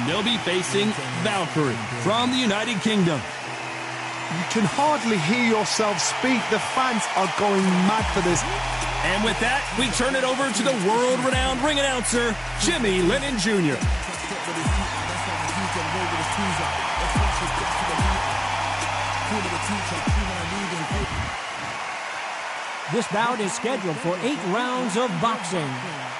and they'll be facing Valkyrie from the United Kingdom. You can hardly hear yourself speak. The fans are going mad for this. And with that, we turn it over to the world-renowned ring announcer, Jimmy Lennon Jr. This bout is scheduled for 8 rounds of boxing.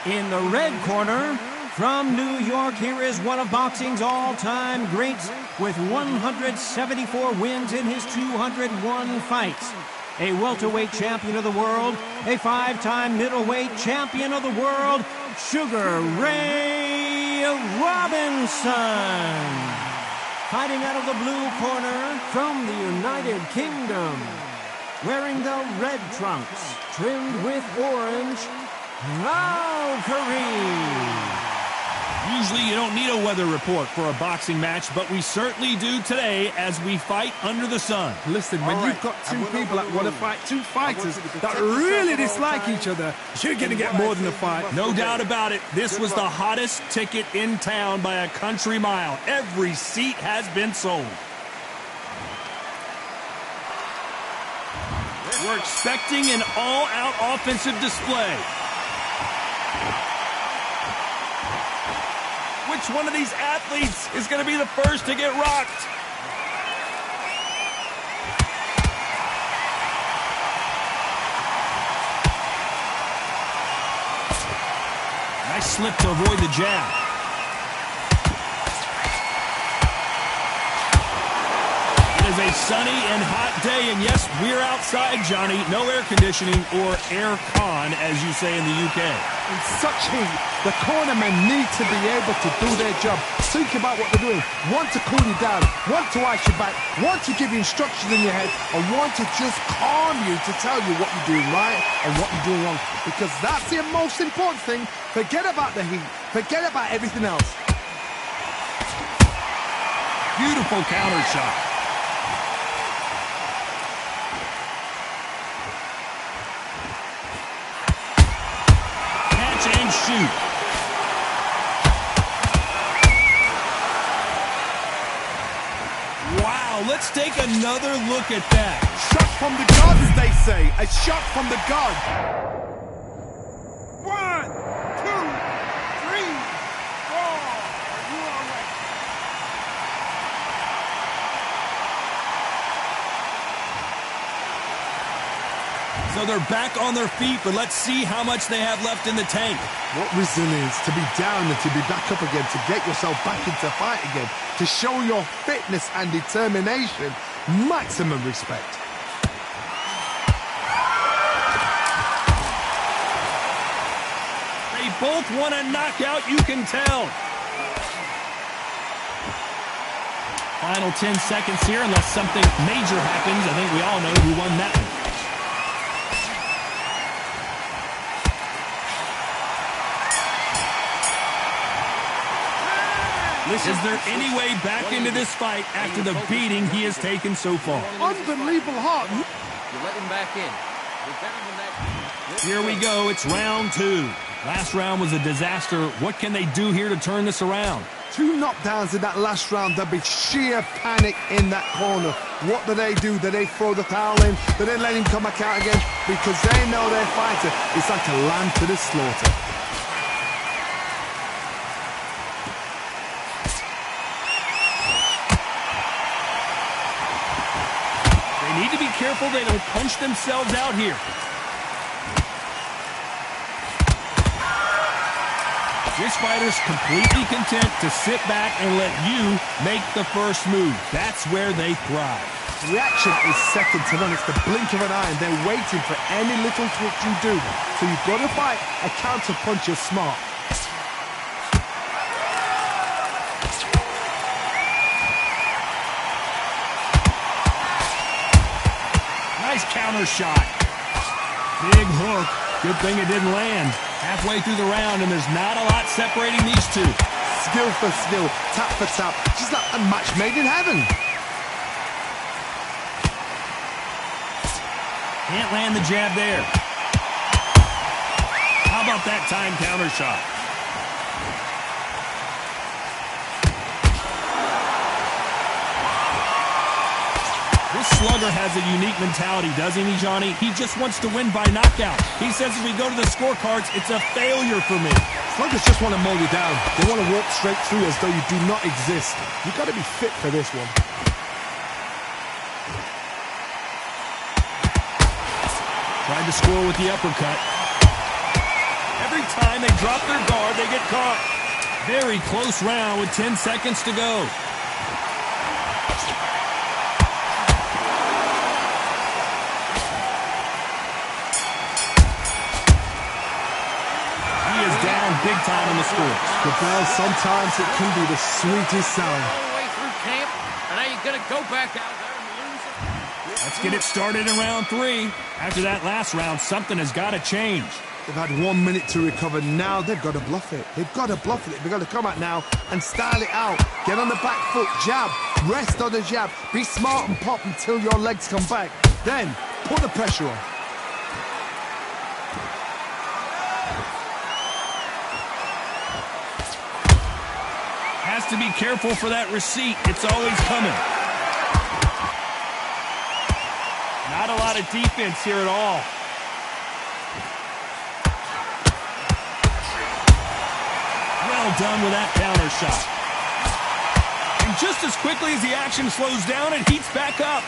In the red corner, from New York, here is one of boxing's all-time greats with 174 wins in his 201 fights. A welterweight champion of the world, a 5-time middleweight champion of the world, Sugar Ray Robinson. Fighting out of the blue corner, from the United Kingdom, wearing the red trunks, trimmed with orange, Valkyrie. Usually you don't need a weather report for a boxing match, but we certainly do today as we fight under the sun. Listen, when you've got two people that want to fight, two fighters that really dislike each other, you're going to get more than a fight. No doubt about it. This was the hottest ticket in town by a country mile. Every seat has been sold. We're expecting an all-out offensive display. Which one of these athletes is going to be the first to get rocked? Nice slip to avoid the jab. It is a sunny and hot day, and yes, we're outside, Johnny. No air conditioning, or air con, as you say in the UK. In such heat, the cornermen need to be able to do their job. Think about what they're doing. One to cool you down, one to ice your back, one to give you instructions in your head, and one to just calm you to tell you what you're doing right and what you're doing wrong. Because that's the most important thing. Forget about the heat. Forget about everything else. Beautiful counter shot. And shoot. Wow, let's take another look at that. Shot from the guard, as they say. A shot from the guard. 1, 2, 3, 4. You are right. So they're back on their feet, but let's see how much they have left in the tank. What resilience to be down and to be back up again, to get yourself back into fight again, to show your fitness and determination. Maximum respect. They both want a knockout, you can tell. Final 10 seconds here, unless something major happens. I think we all know who won that one. Is there any way back into this fight after the beating he has taken so far? Unbelievable heart. You let him back in. Here we go. It's round 2. Last round was a disaster. What can they do here to turn this around? 2 knockdowns in that last round. There'll be sheer panic in that corner. What do? Do they throw the towel in? Do they let him come back out again? Because they know their fighter is like a lamb to the slaughter. Need to be careful they don't punch themselves out here. This fighter's completely content to sit back and let you make the first move. That's where they thrive. Reaction is second to none. It's the blink of an eye, and they're waiting for any little twitch you do. So you've got to fight a counter punch you're smart. Nice counter shot. Big hook. Good thing it didn't land. Halfway through the round, and there's not a lot separating these two. Skill for skill, tap for tap. Just like a match made in heaven. Can't land the jab there. How about that time counter shot? This slugger has a unique mentality, doesn't he, Johnny? He just wants to win by knockout. He says if we go to the scorecards, it's a failure for me. Sluggers just want to mow you down. They want to walk straight through as though you do not exist. You've got to be fit for this one. Tried to score with the uppercut. Every time they drop their guard, they get caught. Very close round with 10 seconds to go. He is down big time in the scores. Well, sometimes it can be the sweetest sound. All the way through camp, and now you're going to go back out there and lose it. Let's get it started in round 3. After that last round, something has got to change. They've had 1 minute to recover. Now they've got to bluff it. They've got to bluff it. They've got to come out now and style it out. Get on the back foot, jab, rest on the jab. Be smart and pop until your legs come back. Then put the pressure on. Has to be careful for that receipt. It's always coming. Not a lot of defense here at all. Well done with that counter shot. And just as quickly as the action slows down, it heats back up.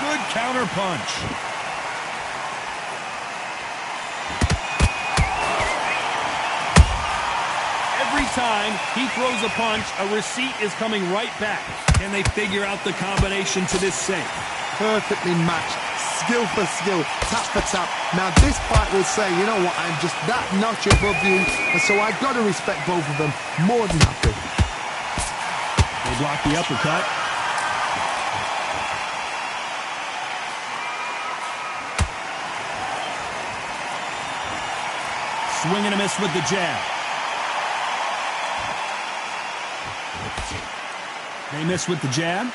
Good counter punch. Every time he throws a punch, a receipt is coming right back. Can they figure out the combination to this safe? Perfectly matched, skill for skill, tap for tap. Now this fight will say, you know what, I'm just that notch above you, and so I've got to respect both of them more than happy. They block the uppercut. Swing and a miss with the jab. They miss with the jab.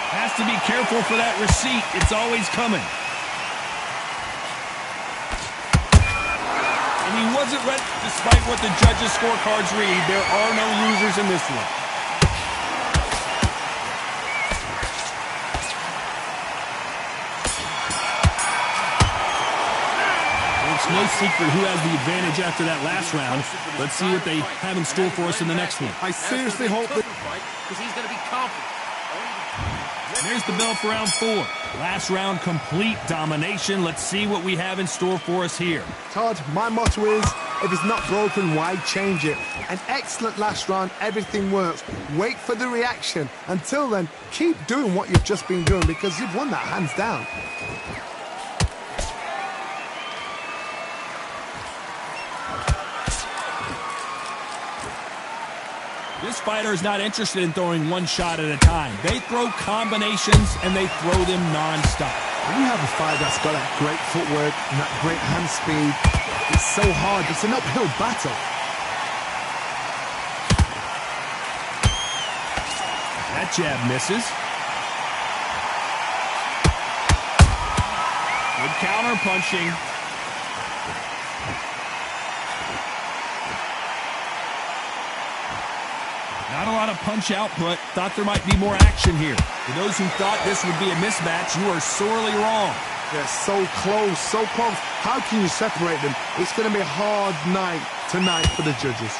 Has to be careful for that receipt. It's always coming. And he wasn't ready. Despite what the judges' scorecards read, there are no losers in this one. It's no secret who has the advantage after that last round. Let's see what they have in store for us in the next one. I seriously hope that... Because he's going to be confident. There's the bell for round 4. Last round, complete domination. Let's see what we have in store for us here. Todd, my motto is, if it's not broken, why change it? An excellent last round, everything works. Wait for the reaction. Until then, keep doing what you've just been doing because you've won that hands down. This fighter is not interested in throwing one shot at a time. They throw combinations, and they throw them non-stop. When you have a fighter that's got that great footwork and that great hand speed, it's so hard. It's an uphill battle. That jab misses. Good counter punching. Not a lot of punch output. Thought there might be more action here. For those who thought this would be a mismatch, you are sorely wrong. They're so close, so close. How can you separate them? It's going to be a hard night tonight for the judges.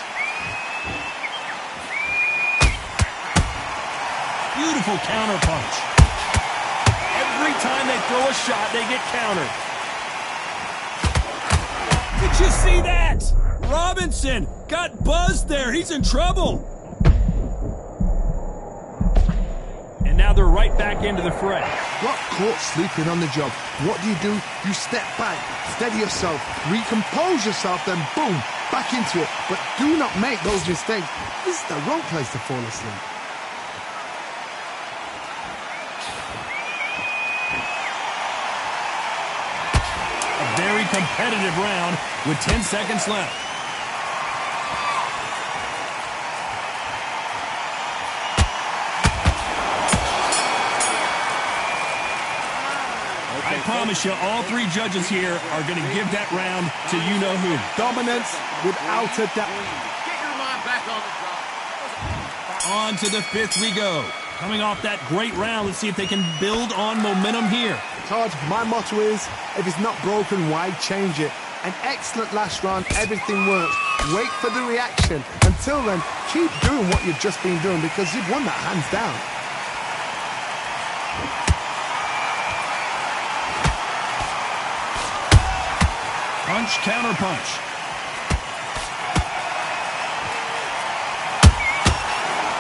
Beautiful counter punch. Every time they throw a shot, they get countered. Did you see that? Robinson got buzzed there. He's in trouble. And now they're right back into the fray. Got caught sleeping on the job. What do? You step back, steady yourself, recompose yourself, then boom, back into it. But do not make those mistakes. This is the wrong place to fall asleep. A very competitive round with 10 seconds left. I promise you, all three judges here are going to give that round to you-know-who. Dominance without a doubt. Get your mind back on the job. On to the fifth we go. Coming off that great round, let's see if they can build on momentum here. Todd, my motto is, if it's not broken, why change it? An excellent last round, everything works. Wait for the reaction. Until then, keep doing what you've just been doing because you've won that hands down. Punch, counter punch.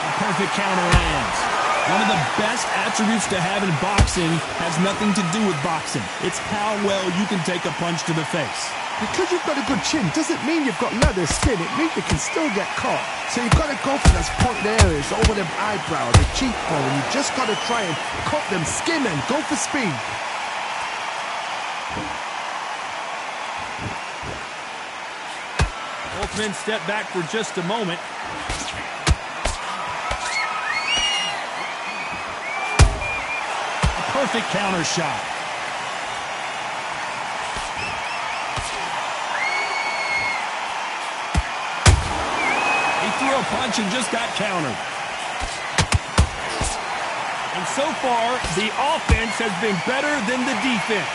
A perfect counter lands. One of the best attributes to have in boxing has nothing to do with boxing. It's how well you can take a punch to the face. Because you've got a good chin doesn't mean you've got leather skin. It means you can still get caught. So you've got to go for those point areas, over the eyebrow, the cheekbone. You've just got to try and cut them, skin them, go for speed. Both men step back for just a moment. A perfect counter shot. He threw a punch and just got countered. And so far, the offense has been better than the defense.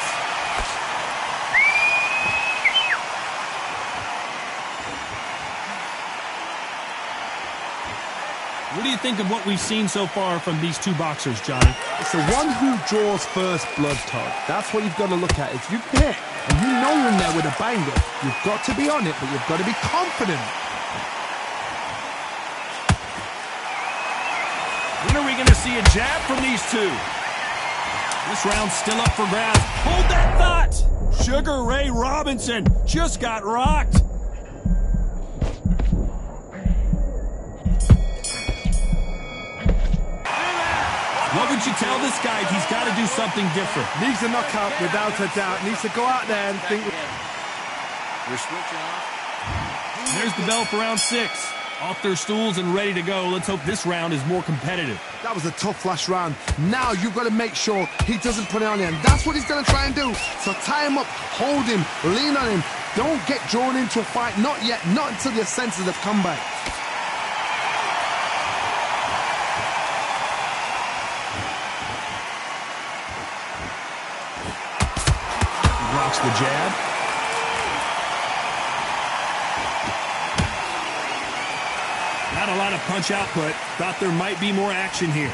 What do you think of what we've seen so far from these two boxers, Johnny? It's the one who draws first blood, Todd. That's what you've got to look at. If you've hit and you know you're in there with a banger, you've got to be on it, but you've got to be confident. When are we going to see a jab from these two? This round's still up for grabs. Hold that thought! Sugar Ray Robinson just got rocked. What would you tell this guy? He's got to do something different. Needs a knockout, without a doubt. Needs to go out there and think. We're switching off. There's the bell for round 6. Off their stools and ready to go. Let's hope this round is more competitive. That was a tough last round. Now you've got to make sure he doesn't put it on you. And that's what he's going to try and do. So tie him up, hold him, lean on him. Don't get drawn into a fight. Not yet. Not until your senses have come back. Blocks the jab. Not a lot of punch output. Thought there might be more action here.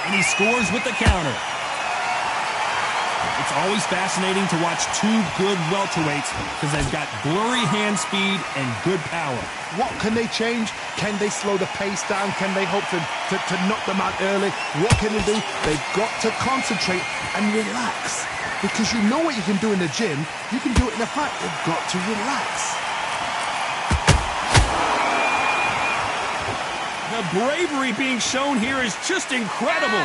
And he scores with the counter. It's always fascinating to watch two good welterweights because they've got blurry hand speed and good power. What can they change? Can they slow the pace down? Can they hope to knock them out early? What can they do? They've got to concentrate and relax. Because you know what you can do in the gym. You can do it in a fight. They've got to relax. The bravery being shown here is just incredible.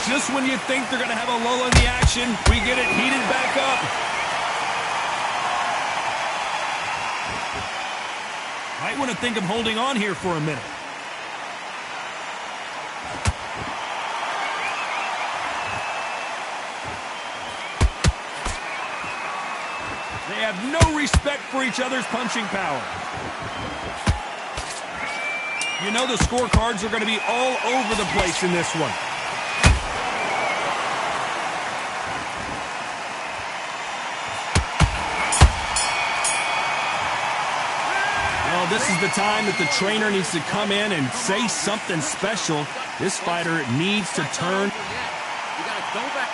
Just when you think they're going to have a lull in the action, we get it heated back up. Might want to think of holding on here for a minute. They have no respect for each other's punching power. You know the scorecards are going to be all over the place in this one. This is the time that the trainer needs to come in and say something special. This fighter needs to turn. You gotta go back.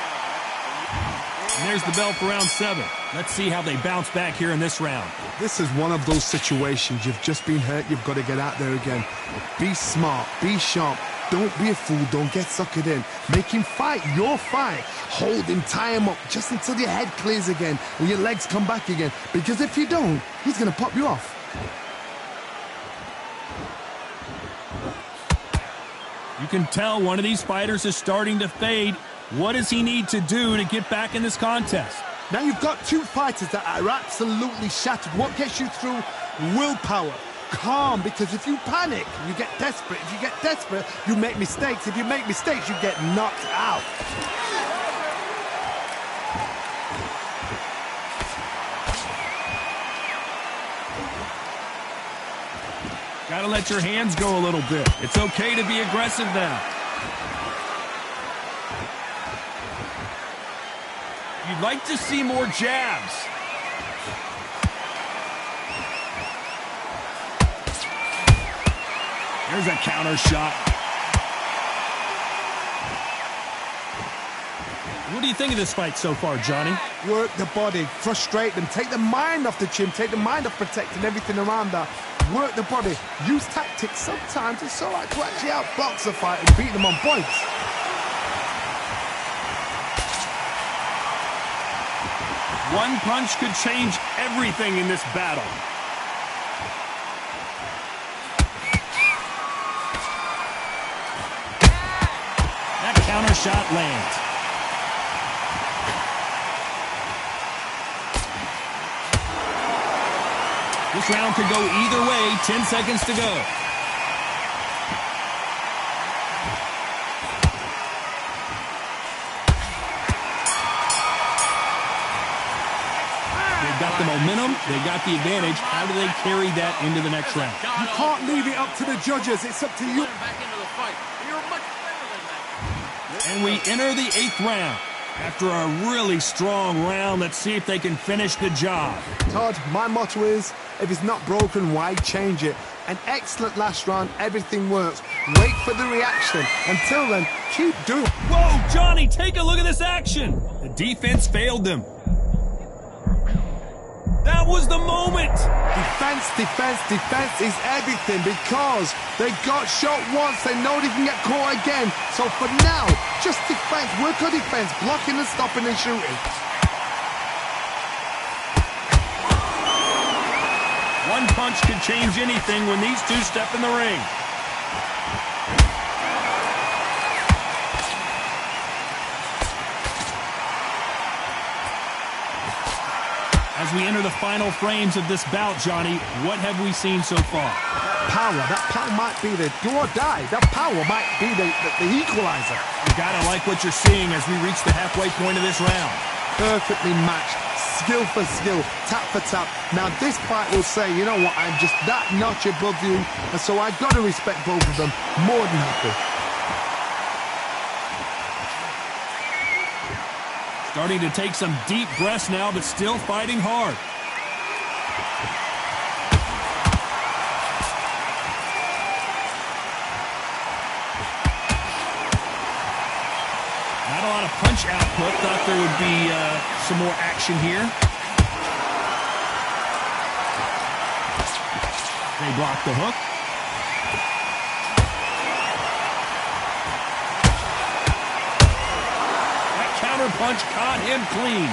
And there's the bell for round 7. Let's see how they bounce back here in this round. This is one of those situations. You've just been hurt. You've got to get out there again. Be smart. Be sharp. Don't be a fool. Don't get suckered in. Make him fight your fight. Hold him, tie him up just until your head clears again and your legs come back again. Because if you don't, he's going to pop you off. You can tell one of these fighters is starting to fade. What does he need to do to get back in this contest? Now you've got two fighters that are absolutely shattered. What gets you through? Willpower. Calm, because if you panic, you get desperate. If you get desperate, you make mistakes. If you make mistakes, you get knocked out. Gotta let your hands go a little bit. It's okay to be aggressive now. You'd like to see more jabs. There's a counter shot. What do you think of this fight so far, Johnny? Work the body, frustrate them, take the mind off the chin, take the mind off protecting everything around that. Work the body, use tactics. Sometimes it's all right to actually outbox a fight and beat them on points. One punch could change everything in this battle. That counter shot lands. This round could go either way. 10 seconds to go. They've got the momentum. They've got the advantage. How do they carry that into the next round? You can't leave it up to the judges. It's up to you. Back into the fight. You're much better than that. And we enter the 8th round. After a really strong round, let's see if they can finish the job. Todd, my motto is, if it's not broken, why change it? An excellent last round, everything works. Wait for the reaction. Until then, keep doing. Whoa, Johnny, take a look at this action. The defense failed them. That was the moment. Defense, defense, defense is everything because they got shot once. They know they can get caught again. So for now, just defense. Work on defense, blocking and stopping and shooting. One punch could change anything when these two step in the ring. As we enter the final frames of this bout, Johnny, what have we seen so far? That power might be the do or die. That power might be the equalizer. You gotta like what you're seeing as we reach the halfway point of this round. Perfectly matched, skill for skill, tap for tap. Now this fight will say, you know what, I'm just that notch above you, and so I've got to respect both of them more than happy. Starting to take some deep breaths now, but still fighting hard. Not a lot of punch output. Thought there would be some more action here. They block the hook. Punch caught him clean.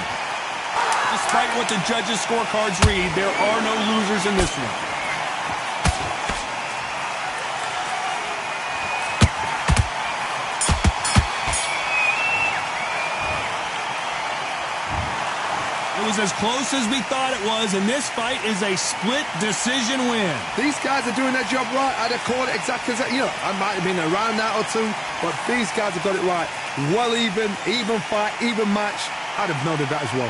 Despite what the judges' scorecards read, there are no losers in this one. It was as close as we thought it was, and this fight is a split decision win. These guys are doing their job right. I'd have called it exactly as that. You know, I might have been around that or two, but these guys have got it right. Well even fight, even match. I'd have noted that as well.